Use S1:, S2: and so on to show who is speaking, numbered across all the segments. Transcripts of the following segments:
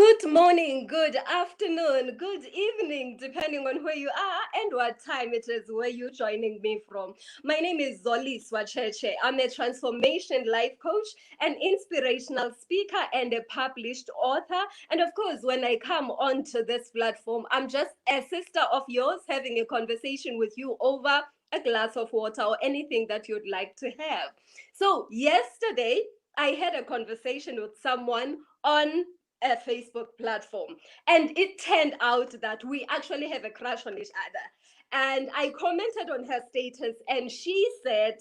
S1: Good morning, good afternoon, good evening, depending on where you are and what time it is where you're joining me from. My name is Zoliswa Tshetshe. I'm a transformation life coach, an inspirational speaker, and a published author. And of course, when I come onto this platform, I'm just a sister of yours having a conversation with you over a glass of water or anything that you'd like to have. So, yesterday, I had a conversation with someone on a Facebook platform, and it turned out that we actually have a crush on each other. And I commented on her status, and she said,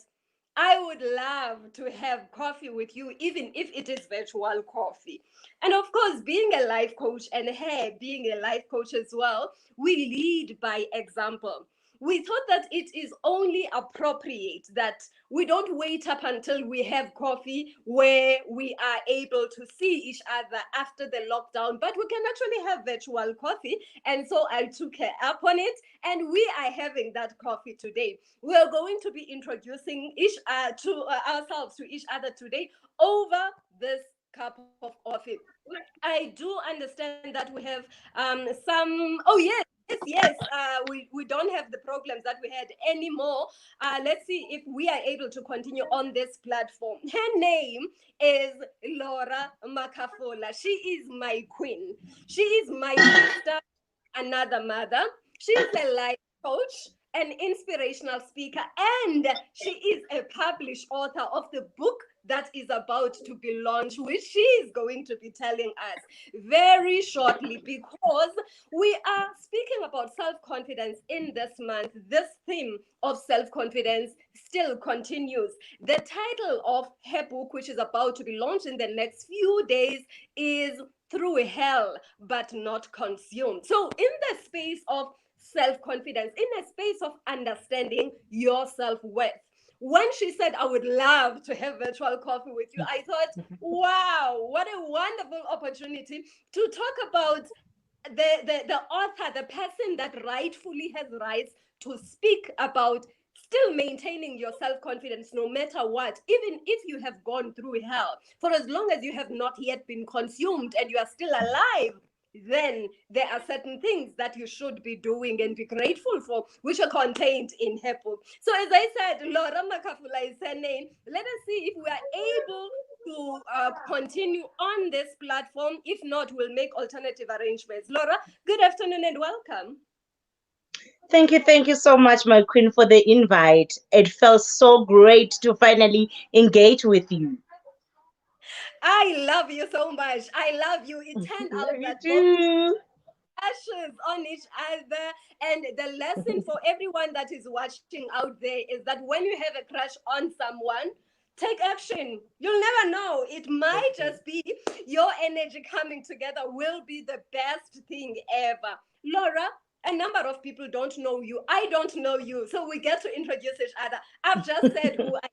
S1: I would love to have coffee with you, even if it is virtual coffee. And of course, being a life coach and her being a life coach as well, we lead by example. We thought that it is only appropriate that we don't wait up until we have coffee where we are able to see each other after the lockdown, but we can actually have virtual coffee. And so I took her up on it, and we are having that coffee today. We are going to be introducing ourselves to each other today over this cup of coffee. I do understand that we have we don't have the problems that we had anymore. Let's see if we are able to continue on this platform. Her name is Laura Makhafola. She is my queen. She is my sister, another mother. She is a life coach, an inspirational speaker, and she is a published author of the book that is about to be launched, which she is going to be telling us very shortly, because we are speaking about self-confidence in this month. This theme of self-confidence still continues. The title of her book, which is about to be launched in the next few days, is Through Hell But Not Consumed. So in the space of self-confidence, in a space of understanding your self-worth, when she said, I would love to have virtual coffee with you, I thought, wow, what a wonderful opportunity to talk about the author, the person that rightfully has rights to speak about still maintaining your self-confidence no matter what, even if you have gone through hell. For as long as you have not yet been consumed and you are still alive, then there are certain things that you should be doing and be grateful for, which are contained in her book. So as I said, Laura Makhafola is her name. Let us see if we are able to continue on this platform. If not, we'll make alternative arrangements. Laura, good afternoon and welcome.
S2: Thank you so much, my queen, for the invite. It felt so great to finally engage with you.
S1: I love you so much. I love you. It turned out
S2: Love you
S1: that both
S2: too.
S1: crushes on each other. And the lesson for everyone that is watching out there is that when you have a crush on someone, take action. You'll never know. It might just be your energy coming together will be the best thing ever. Laura, a number of people don't know you. I don't know you. So we get to introduce each other. I've just said who I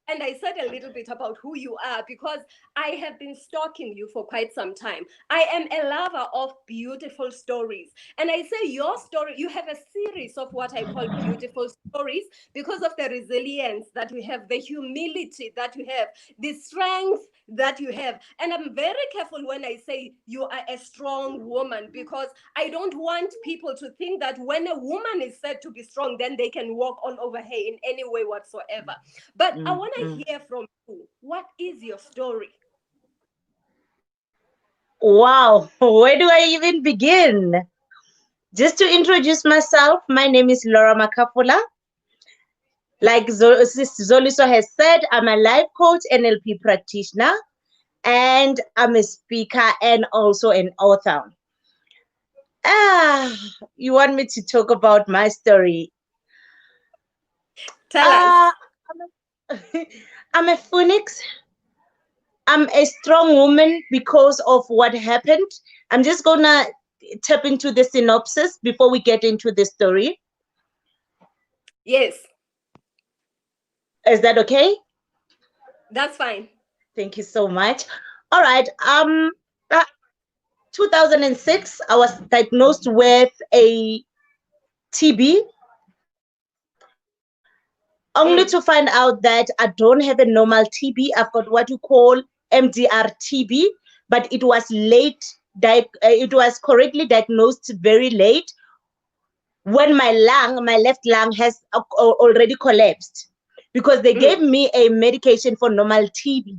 S1: and I said a little bit about who you are because I have been stalking you for quite some time. I am a lover of beautiful stories. And I say your story, you have a series of what I call beautiful stories because of the resilience that you have, the humility that you have, the strength that you have. And I'm very careful when I say you are a strong woman, because I don't want people to think that when a woman is said to be strong, then they can walk all over her in any way whatsoever. But I want to hear from you. What is your story?
S2: Wow, where do I even begin? Just to introduce myself, my name is Laura Makhafola. Like Zoliswa has said, I'm a life coach, NLP practitioner, and I'm a speaker and also an author. You want me to talk about my story?
S1: Tell us.
S2: I'm a phoenix. I'm a strong woman because of what happened. I'm just gonna tap into the synopsis before we get into the story.
S1: Yes.
S2: Is that okay?
S1: That's fine.
S2: Thank you so much. All right. 2006, I was diagnosed with a TB, only to find out that I don't have a normal TB. I've got what you call MDR TB, but it was late it was correctly diagnosed very late, when my left lung has already collapsed, because they gave me a medication for normal TB,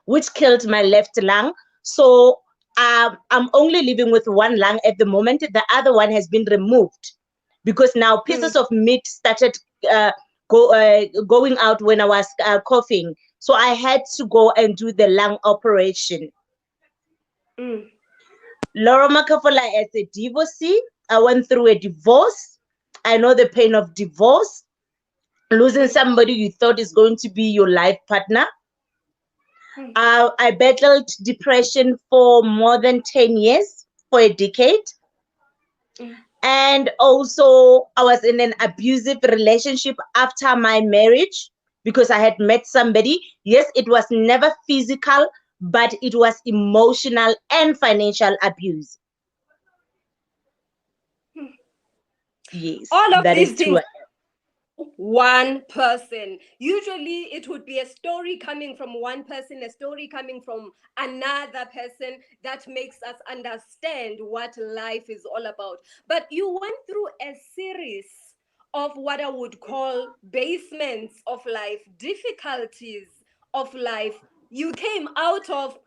S2: which killed my left lung. So I'm only living with one lung at the moment. The other one has been removed because now pieces of meat started going out when I was coughing. So I had to go and do the lung operation. Laura Makhafola, as a divorcee, I went through a divorce. I know the pain of divorce, losing somebody you thought is going to be your life partner. I battled depression for more than 10 years, for a decade. And also, I was in an abusive relationship after my marriage because I had met somebody. Yes, it was never physical, but it was emotional and financial abuse. Yes,
S1: all of
S2: that
S1: these
S2: is true.
S1: things. One person. Usually it would be a story coming from one person, a story coming from another person that makes us understand what life is all about. But you went through a series of what I would call basements of life, difficulties of life. You came out of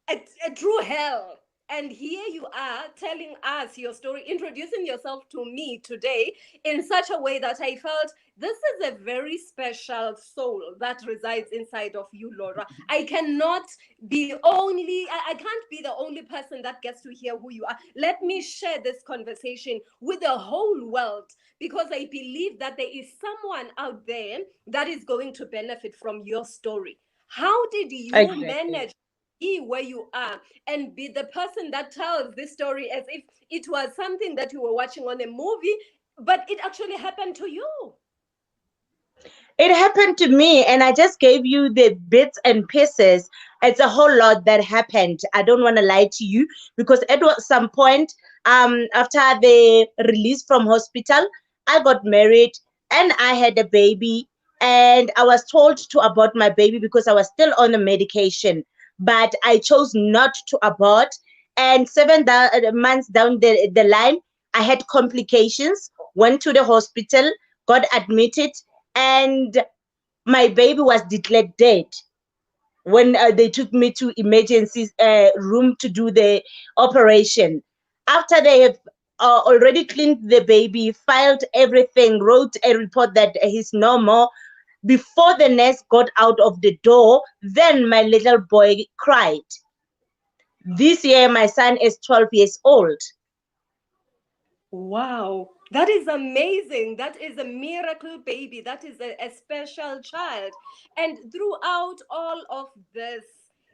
S1: a true hell. And here you are telling us your story, introducing yourself to me today in such a way that I felt this is a very special soul that resides inside of you, Laura. I cannot be I can't be the only person that gets to hear who you are. Let me share this conversation with the whole world, because I believe that there is someone out there that is going to benefit from your story. How did you manage be where you are and be the person that tells this story as if it was something that you were watching on a movie, but it actually happened to you?
S2: It happened to me, and I just gave you the bits and pieces. It's a whole lot that happened. I don't want to lie to you, because at some point, after the release from hospital, I got married and I had a baby, and I was told to abort my baby because I was still on the medication. But I chose not to abort. And 7 months down the line, I had complications, went to the hospital, got admitted, and my baby was declared dead when they took me to emergency room to do the operation. After they have already cleaned the baby, filed everything, wrote a report that he's normal, before the nurse got out of the door, then my little boy cried. This year, my son is 12 years old.
S1: Wow, that is amazing. That is a miracle baby. That is a special child. And throughout all of this,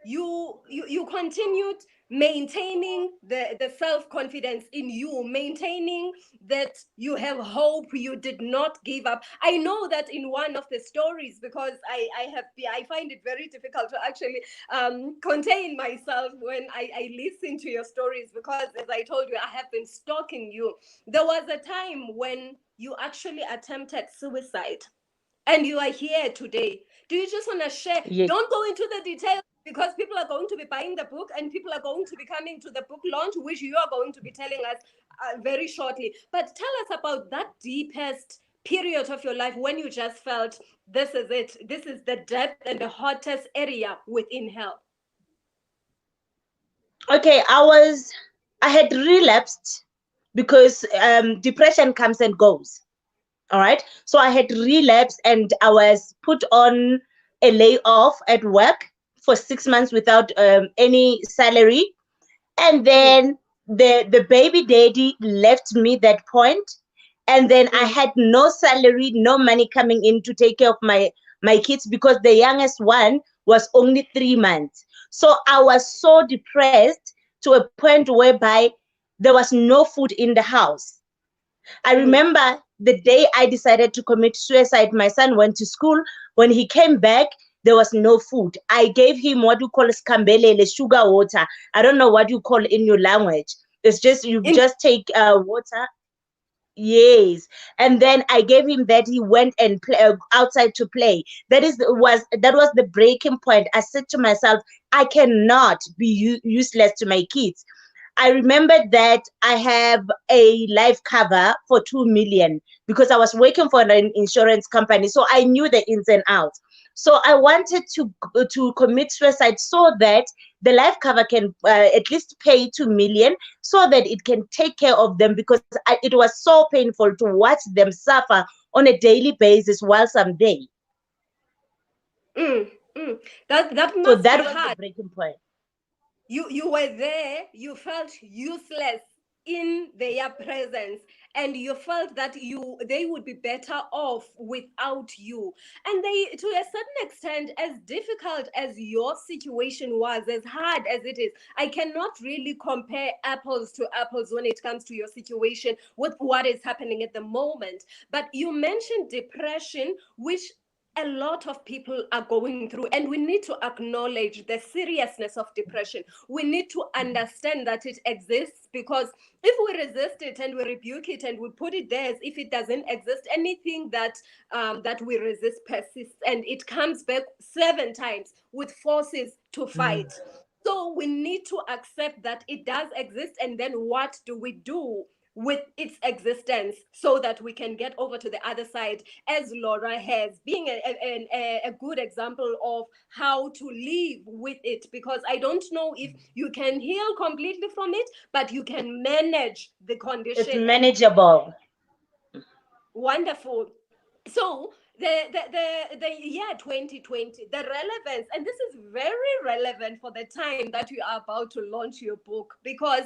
S1: you continued maintaining the self-confidence in you, maintaining that you have hope, you did not give up. I know that in one of the stories, because I find it very difficult to actually contain myself when I listen to your stories, because as I told you, I have been stalking you. There was a time when you actually attempted suicide, and you are here today. Do you just want to share?
S2: Yes.
S1: Don't go into the details, because people are going to be buying the book and people are going to be coming to the book launch, which you are going to be telling us very shortly. But tell us about that deepest period of your life when you just felt this is it. This is the depth and the hottest area within hell.
S2: Okay, I had relapsed because depression comes and goes. All right. So I had relapsed and I was put on a layoff at work for 6 months without any salary. And then the baby daddy left me that point. And then I had no salary, no money coming in to take care of my kids, because the youngest one was only 3 months. So I was so depressed to a point whereby there was no food in the house. I remember the day I decided to commit suicide, my son went to school. When he came back, there was no food. I gave him what you call skambelele, sugar water. I don't know what you call in your language. It's just, you just take water. Yes. And then I gave him that. He went and play, outside to play. That was the breaking point. I said to myself, I cannot be useless to my kids. I remembered that I have a life cover for 2 million because I was working for an insurance company. So I knew the ins and outs. So I wanted to commit suicide so that the life cover can at least pay 2 million so that it can take care of them, because it was so painful to watch them suffer on a daily basis whilst I'm there.
S1: Mm, mm. That
S2: So
S1: must be
S2: that was the
S1: hard.
S2: breaking point.
S1: You were there, you felt useless in their presence, and you felt that they would be better off without you. And they, to a certain extent, as difficult as your situation was, as hard as it is, I cannot really compare apples to apples when it comes to your situation with what is happening at the moment. But you mentioned depression, which a lot of people are going through, and we need to acknowledge the seriousness of depression. We need to understand that it exists, because if we resist it and we rebuke it and we put it there as if it doesn't exist, anything that we resist persists, and it comes back 7 times with forces to fight. So we need to accept that it does exist, and then what do we do with its existence so that we can get over to the other side, as Laura has, being a good example of how to live with it. Because I don't know if you can heal completely from it, but you can manage the
S2: It's
S1: condition. And
S2: manageable.
S1: wonderful. So the year 2020, the relevance, and this is very relevant for the time that you are about to launch your book, because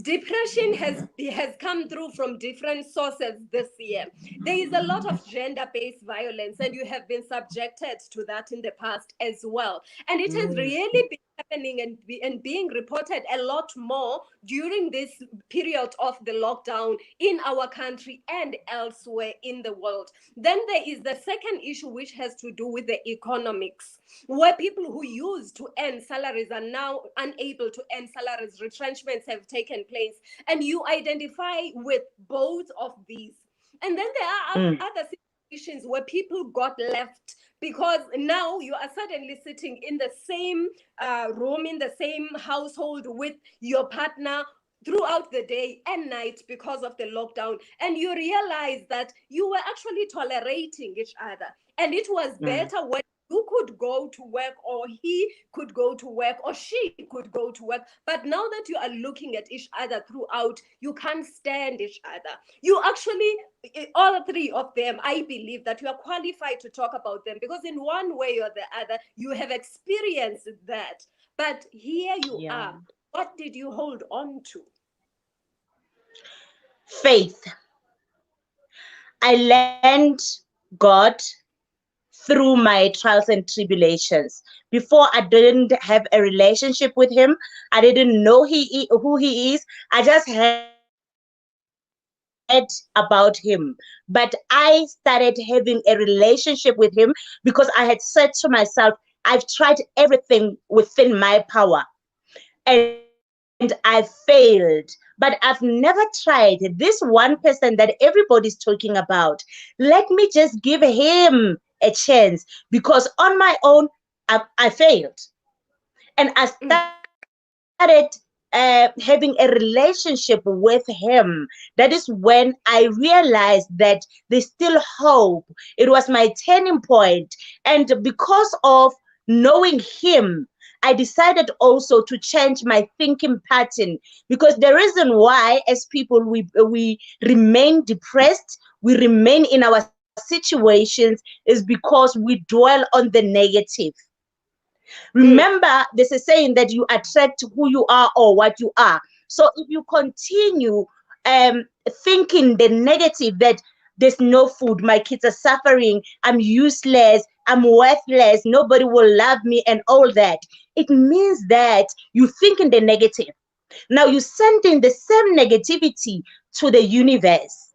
S1: depression has come through from different sources this year. There is a lot of gender-based violence, and you have been subjected to that in the past as well. And it has really been happening and being reported a lot more during this period of the lockdown in our country and elsewhere in the world. Then there is the second issue, which has to do with the economics, where people who used to earn salaries are now unable to earn salaries. Retrenchments have taken place, and you identify with both of these. And then there are other situations where people got left, because now you are suddenly sitting in the same room, in the same household with your partner throughout the day and night because of the lockdown, and you realize that you were actually tolerating each other, and it was better when you could go to work, or he could go to work, or she could go to work. But now that you are looking at each other throughout, you can't stand each other. You actually, all three of them, I believe that you are qualified to talk about them, because in one way or the other, you have experienced that. But here you
S2: Yeah.
S1: are. What did you hold on to?
S2: Faith. I learned God through my trials and tribulations. Before, I didn't have a relationship with Him. I didn't know who He is. I just heard about Him. But I started having a relationship with Him because I had said to myself, I've tried everything within my power and I failed. But I've never tried this one person that everybody's talking about. Let me just give him a chance, because on my own, I failed. And I started having a relationship with him. That is when I realized that there's still hope. It was my turning point. And because of knowing him, I decided also to change my thinking pattern, because the reason why, as people, we remain depressed, we remain in our situations, is because we dwell on the negative. Remember, there's a saying that you attract who you are or what you are. So if you continue thinking the negative, that there's no food, my kids are suffering, I'm useless, I'm worthless, nobody will love me, and all that, it means that you think in the negative. Now you send in the same negativity to the universe.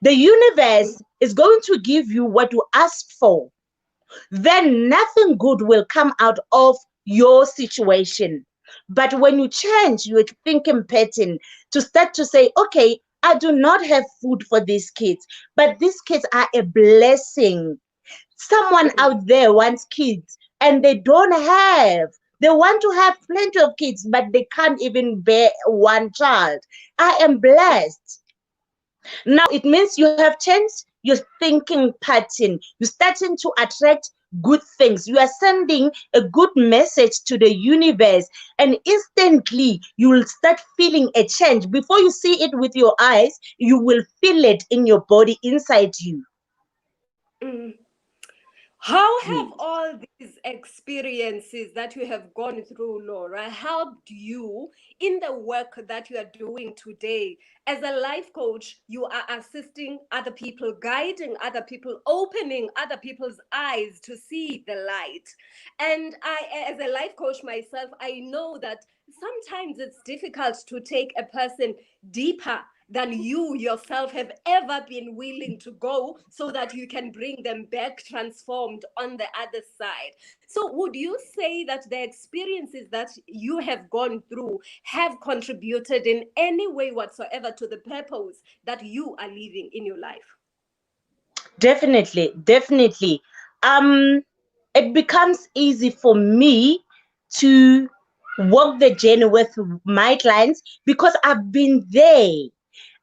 S2: The universe is going to give you what you ask for. Then nothing good will come out of your situation. But when you change your thinking pattern to start to say, okay, I do not have food for these kids, but these kids are a blessing. Someone out there wants kids and they don't have They want to have plenty of kids, but they can't even bear one child. I am blessed. Now it means you have changed your thinking pattern. You're starting to attract good things. You are sending a good message to the universe, and instantly you will start feeling a change. Before you see it with your eyes, you will feel it in your body, inside you.
S1: Mm. How
S2: Yes.
S1: have all these experiences that you have gone through, Laura, helped you in the work that you are doing today? As a life coach, you are assisting other people, guiding other people, opening other people's eyes to see the light. And I, as a life coach myself, I know that sometimes it's difficult to take a person deeper than you yourself have ever been willing to go, so that you can bring them back transformed on the other side. So would you say that the experiences that you have gone through have contributed in any way whatsoever to the purpose that you are living in your life?
S2: Definitely, definitely. Um, it becomes easy for me to walk the journey with my clients because I've been there.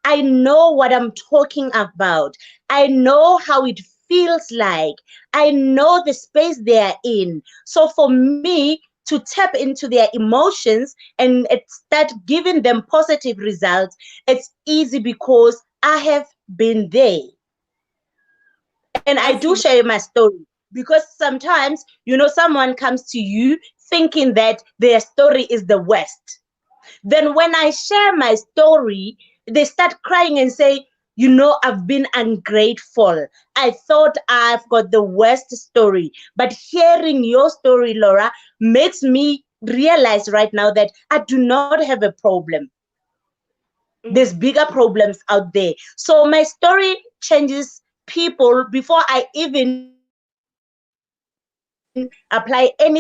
S2: I know what I'm talking about. I know how it feels like. I know the space they are in. So for me to tap into their emotions and start giving them positive results, it's easy because I have been there. And I
S1: That's
S2: do share my story because sometimes, someone comes to you thinking that their story is the worst. Then when I share my story, they start crying and say, I've been ungrateful. I thought I've got the worst story. But hearing your story, Laura, makes me realize right now that I do not have a problem. There's
S1: mm,
S2: bigger problems out there. So my story changes people before I even apply any technique.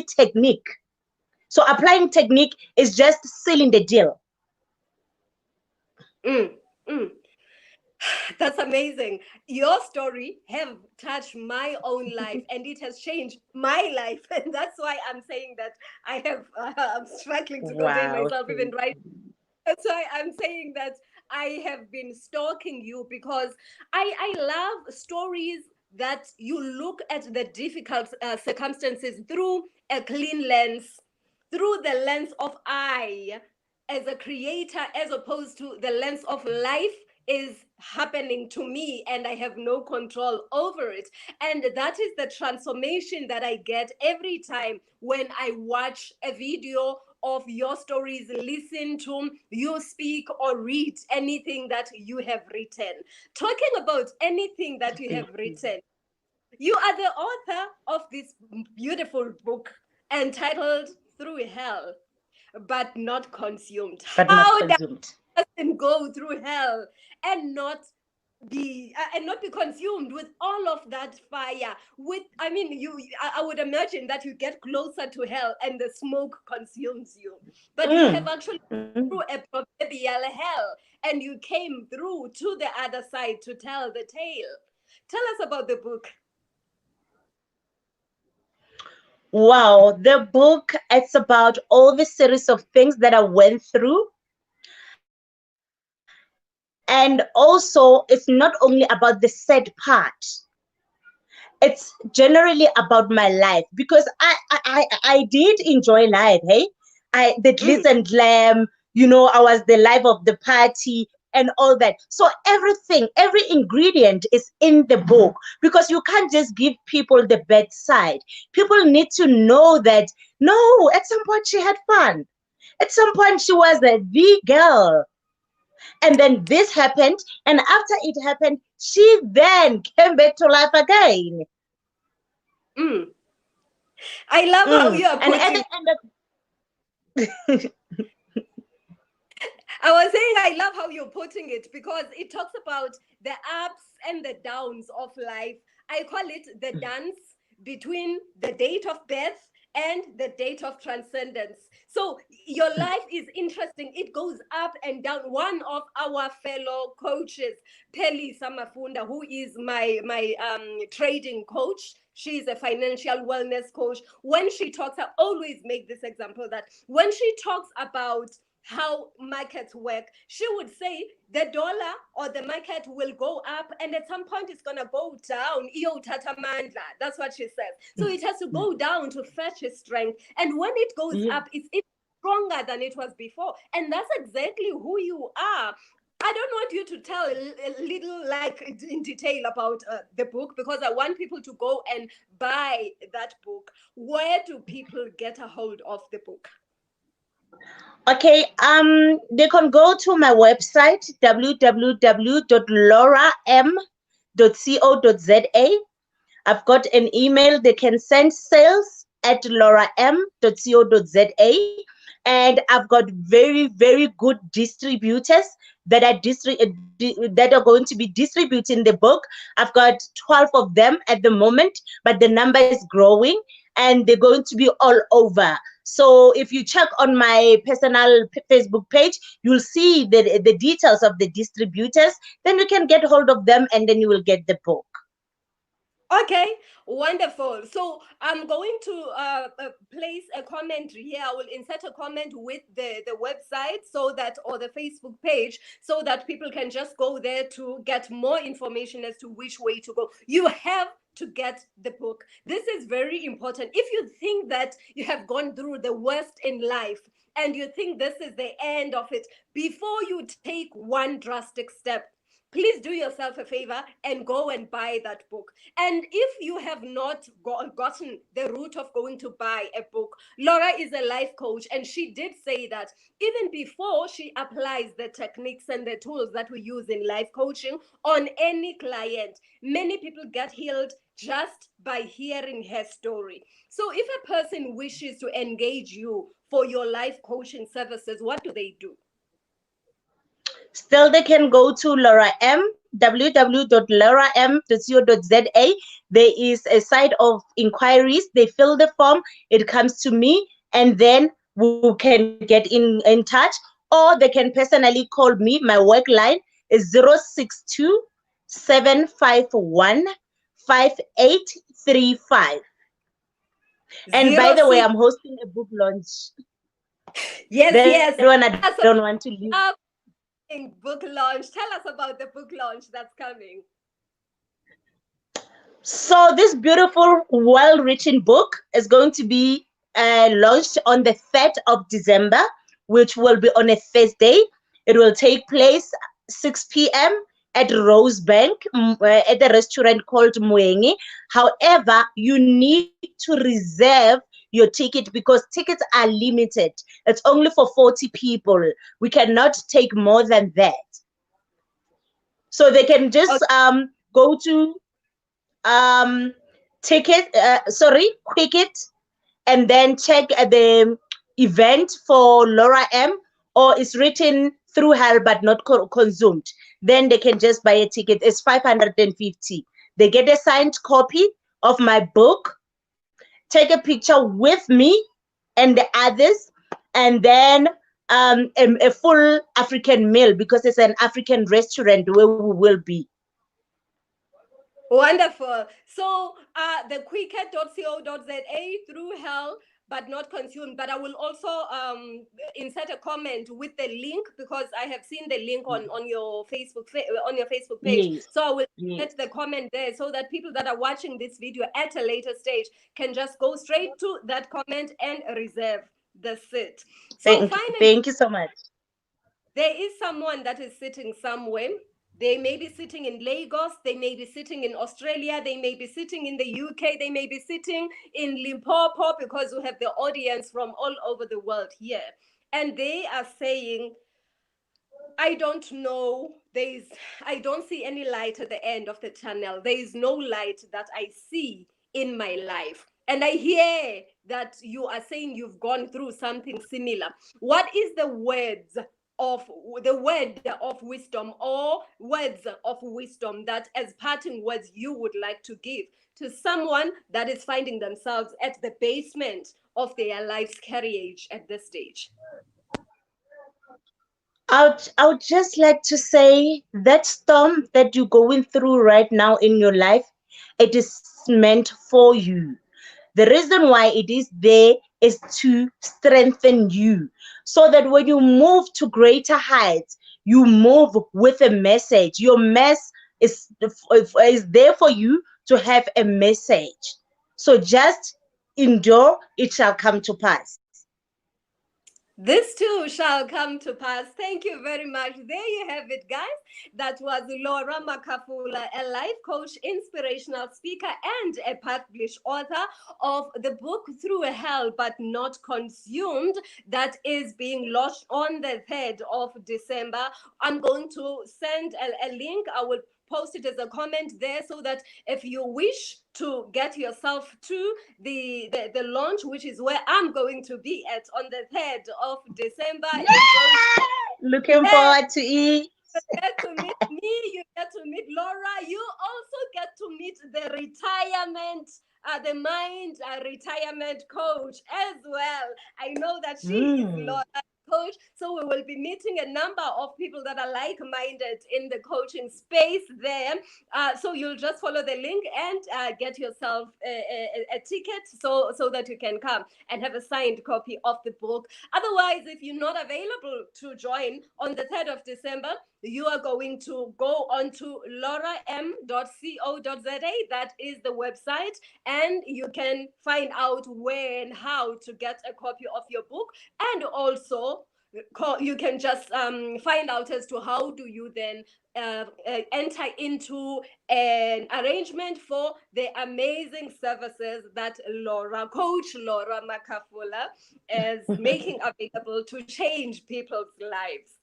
S2: So applying technique is just sealing the deal.
S1: mm, mm. That's amazing. Your story have touched my own life, and it has changed my life. And that's why I'm saying that I have, I'm struggling to contain
S2: Wow.
S1: myself even right. That's why I'm saying that I have been stalking you, because I love stories that you look at the difficult circumstances through a clean lens, through the lens of I as a creator, as opposed to the lens of life is happening to me and I have no control over it. And that is the transformation that I get every time when I watch a video of your stories, listen to you speak, or read anything that you have written. Talking about anything that you have written, you are the author of this beautiful book entitled Through Hell But Not Consumed.
S2: But not
S1: How does
S2: consumed.
S1: a person go through hell and not be consumed with all of that fire? With, I mean, I would imagine that you get closer to hell and the smoke consumes you, but you have actually through a proverbial hell, and you came through to the other side to tell the tale. Tell us about the book.
S2: Wow, the book, it's about all the series of things that I went through. And also, it's not only about the sad part. It's generally about my life because I did enjoy life, hey? The
S1: Mm,
S2: glistened lamb, I was the life of the party and all that. So everything, every ingredient is in the book because you can't just give people the bad side. People need to know that no, at some point she had fun. At some point she was the girl. And then this happened, and after it happened, she then came back to life again.
S1: mm. I love how you are
S2: And at
S1: putting.
S2: the end of
S1: I was saying I love how you're putting it, because it talks about the ups and the downs of life. I call it the dance between the date of birth and the date of transcendence. So your life is interesting. It goes up and down. One of our fellow coaches, Peli Samafunda, who is my trading coach, She's a financial wellness coach. When she talks, I always make this example that when she talks about how markets work, she would say the dollar or the market will go up and at some point it's going to go down. That's what she says. So it has to go down to fetch its strength. And when it goes up, it's stronger than it was before. And that's exactly who you are. I don't want you to tell a little like in detail about the book, because I want people to go and buy that book. Where do people get a hold of the book?
S2: Okay, they can go to my website, www.lauram.co.za. I've got an email. They can send sales@lauram.co.za. And I've got very, very good distributors that are going to be distributing the book. I've got 12 of them at the moment, but the number is growing and they're going to be all over. So if you check on my personal Facebook page, you'll see the details of the distributors. Then you can get hold of them and then you will get the book.
S1: Okay, wonderful. So I'm going to place a comment here. I will insert a comment with the website so that, or the Facebook page, so that people can just go there to get more information as to which way to go. You have to get the book. This is very important. If you think that you have gone through the worst in life and you think this is the end of it, before you take one drastic step, please do yourself a favor and go and buy that book. And if you have not gotten the route of going to buy a book, Laura is a life coach, and she did say that even before she applies the techniques and the tools that we use in life coaching on any client, many people get healed just by hearing her story. So if a person wishes to engage you for your life coaching services, what do they do?
S2: Still, they can go to Laura M, www.lauram.co.za. There is a site of inquiries. They fill the form, it comes to me, and then we can get in touch. Or they can personally call me. My work line is 062 751 5835. And by the way, I'm hosting a book launch.
S1: Yes.
S2: One I don't want to leave.
S1: Book launch. Tell us about the book launch that's coming.
S2: So this beautiful, well-written book is going to be launched on the 3rd of December, which will be on a Thursday. It will take place 6 p.m. at Rosebank at a restaurant called Muengi. However, you need to reserve your ticket because tickets are limited. It's only for 40 people. We cannot take more than that. So they can just go to Quicket, and then check the event for Laura M, or it's written through her but not consumed. Then they can just buy a ticket. It's 550. They get a signed copy of my book, take a picture with me and the others, and then a full African meal, because it's an African restaurant where we will be.
S1: Wonderful. So the quicket.co.za, through hell but not consumed. But I will also insert a comment with the link, because I have seen the link on your Facebook page.
S2: Yes.
S1: So I will get the comment there so that people that are watching this video at a later stage can just go straight to that comment and reserve the seat. So
S2: thank you so much.
S1: There is someone that is sitting somewhere. They may be sitting in Lagos, they may be sitting in Australia, they may be sitting in the UK, they may be sitting in Limpopo, because we have the audience from all over the world here. And they are saying, I don't know, I don't see any light at the end of the tunnel. There is no light that I see in my life. And I hear that you are saying you've gone through something similar. What is the word of wisdom, or words of wisdom, that as parting words you would like to give to someone that is finding themselves at the basement of their life's carriage at this stage?
S2: I would just like to say that storm that you're going through right now in your life it is meant for you. The reason why it is there is to strengthen you, so that when you move to greater heights, you move with a message. Your mess is there for you to have a message. So just endure, it shall come to pass.
S1: This too shall come to pass. Thank you very much. There you have it, guys. That was Laura Makhafola, a life coach, inspirational speaker, and a published author of the book Through Hell But Not Consumed, that is being launched on the 3rd of December. I'm going to send a link. I will post it as a comment there, so that if you wish to get yourself to the launch, which is where I'm going to be at on the 3rd of December.
S2: Looking forward to it.
S1: You get to meet me, you get to meet Laura, you also get to meet the the mind retirement coach as well. I know that she is Laura coach, so we will be meeting a number of people that are like-minded in the coaching space there. So you'll just follow the link and get yourself a ticket so that you can come and have a signed copy of the book. Otherwise, if you're not available to join on the 3rd of December, you are going to go on to lauram.co.za. That is the website, and you can find out where and how to get a copy of your book. And also, you can just find out as to how do you then enter into an arrangement for the amazing services that Coach Laura Makhafola is making available to change people's lives.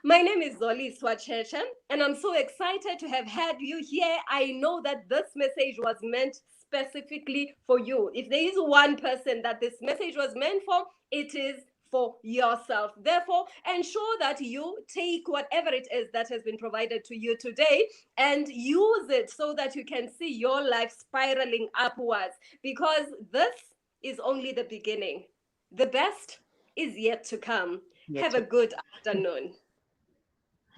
S1: My name is Zoliswa Tshetshe, and I'm so excited to have had you here. I know that this message was meant specifically for you. If there is one person that this message was meant for, it is for yourself. Therefore, ensure that you take whatever it is that has been provided to you today and use it so that you can see your life spiraling upwards, because this is only the beginning. The best is yet to come. Have a good afternoon.